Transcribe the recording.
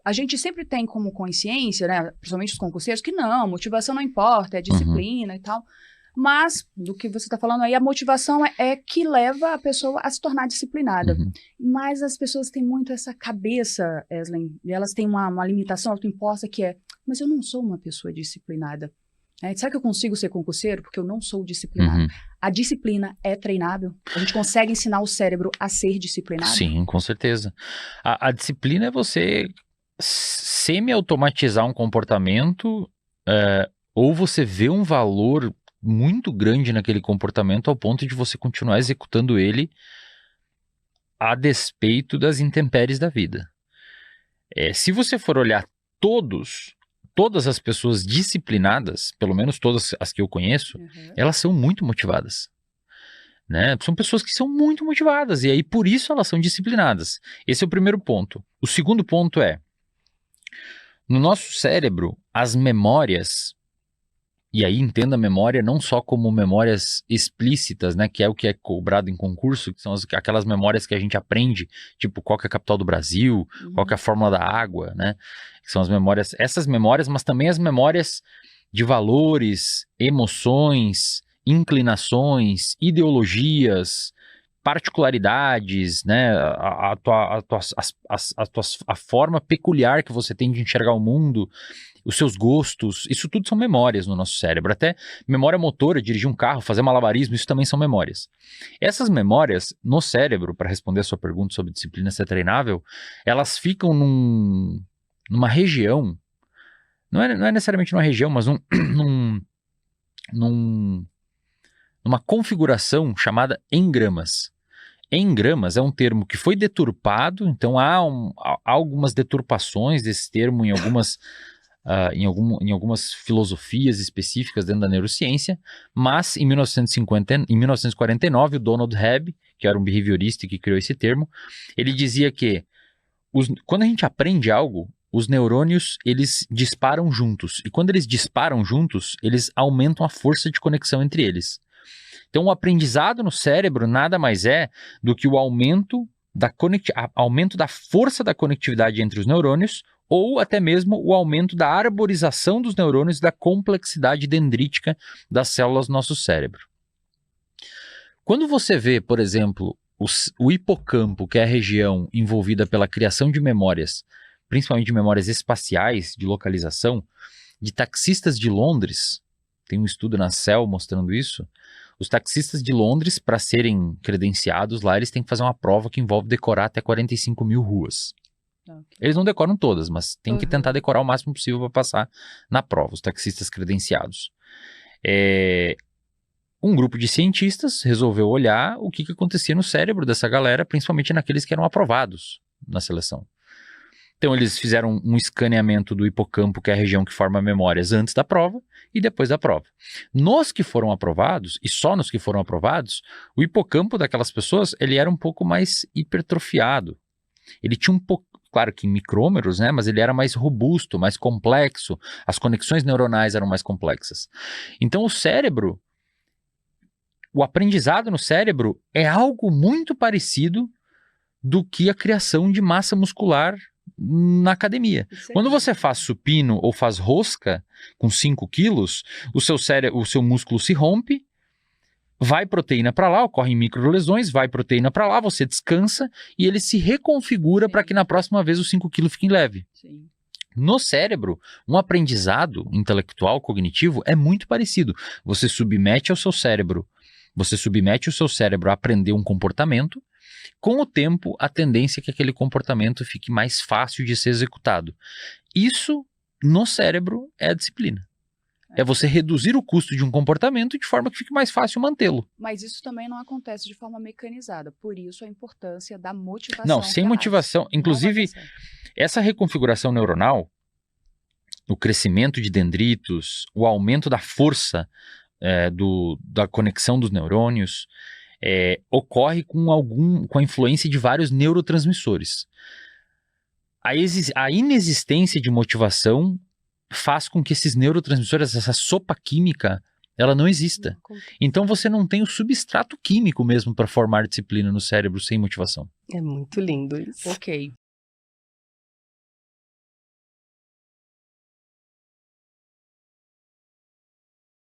a gente sempre tem como consciência, né, principalmente os concurseiros, que não, motivação não importa, é disciplina e tal. Mas, do que você está falando aí, a motivação é que leva a pessoa a se tornar disciplinada. Mas as pessoas têm muito essa cabeça, Eslin, e elas têm uma limitação autoimposta que é, mas eu não sou uma pessoa disciplinada. Será que eu consigo ser concurseiro? Porque eu não sou disciplinado. A disciplina é treinável? A gente consegue ensinar o cérebro a ser disciplinado? Sim, com certeza. A disciplina é você semi-automatizar um comportamento, ou você vê um valor muito grande naquele comportamento ao ponto de você continuar executando ele a despeito das intempéries da vida. Se você for olhar todas as pessoas disciplinadas, pelo menos todas as que eu conheço, elas são muito motivadas. Né? São pessoas que são muito motivadas e aí por isso elas são disciplinadas. Esse é o primeiro ponto. O segundo ponto é, no nosso cérebro, as memórias, e aí entenda a memória não só como memórias explícitas, né, que é o que é cobrado em concurso, que são aquelas memórias que a gente aprende, tipo qual que é a capital do Brasil, qual que é a fórmula da água, né, que são as memórias, essas memórias, mas também as memórias de valores, emoções, inclinações, ideologias, particularidades, né, a forma peculiar que você tem de enxergar o mundo, os seus gostos, isso tudo são memórias no nosso cérebro. Até memória motora, dirigir um carro, fazer malabarismo, isso também são memórias. Essas memórias no cérebro, para responder a sua pergunta sobre disciplina ser treinável, elas ficam numa região, não é necessariamente numa região, mas numa configuração chamada engramas. Engramas é um termo que foi deturpado, então há algumas deturpações desse termo em algumas filosofias específicas dentro da neurociência, mas em 1949, o Donald Hebb, que era um behaviorista que criou esse termo, ele dizia que quando a gente aprende algo, os neurônios, eles disparam juntos, e quando eles disparam juntos, eles aumentam a força de conexão entre eles. Então, o aprendizado no cérebro nada mais é do que o aumento da força da conectividade entre os neurônios, ou até mesmo o aumento da arborização dos neurônios e da complexidade dendrítica das células do nosso cérebro. Quando você vê, por exemplo, o hipocampo, que é a região envolvida pela criação de memórias, principalmente de memórias espaciais, de localização, de taxistas de Londres, tem um estudo na Cell mostrando isso, os taxistas de Londres, para serem credenciados lá, eles têm que fazer uma prova que envolve decorar até 45 mil ruas. Eles não decoram todas, mas tem que tentar decorar o máximo possível para passar na prova, os taxistas credenciados. Um grupo de cientistas resolveu olhar o que acontecia no cérebro dessa galera, principalmente naqueles que eram aprovados na seleção. Então eles fizeram um escaneamento do hipocampo, que é a região que forma memórias antes da prova e depois da prova. Nos que foram aprovados, e só nos que foram aprovados, o hipocampo daquelas pessoas, ele era um pouco mais hipertrofiado. Ele tinha um pouco, claro que em micrômeros, né, mas ele era mais robusto, mais complexo, as conexões neuronais eram mais complexas. Então o cérebro, o aprendizado no cérebro é algo muito parecido do que a criação de massa muscular na academia. Quando você faz supino ou faz rosca com 5 quilos, o seu músculo se rompe, vai proteína para lá, ocorrem microlesões, vai proteína para lá, você descansa e ele se reconfigura para que na próxima vez os 5 quilos fiquem leve. Sim. No cérebro, um aprendizado intelectual, cognitivo, é muito parecido. Você submete o seu cérebro a aprender um comportamento. Com o tempo, a tendência é que aquele comportamento fique mais fácil de ser executado. Isso, no cérebro, é a disciplina. É você reduzir o custo de um comportamento de forma que fique mais fácil mantê-lo. Mas isso também não acontece de forma mecanizada. Por isso a importância da motivação. Não, sem motivação. Inclusive, essa reconfiguração neuronal, o crescimento de dendritos, o aumento da força da conexão dos neurônios, ocorre com a influência de vários neurotransmissores. A inexistência de motivação faz com que esses neurotransmissores, essa sopa química, ela não exista. Então você não tem o substrato químico mesmo para formar disciplina no cérebro sem motivação. É muito lindo isso. Ok.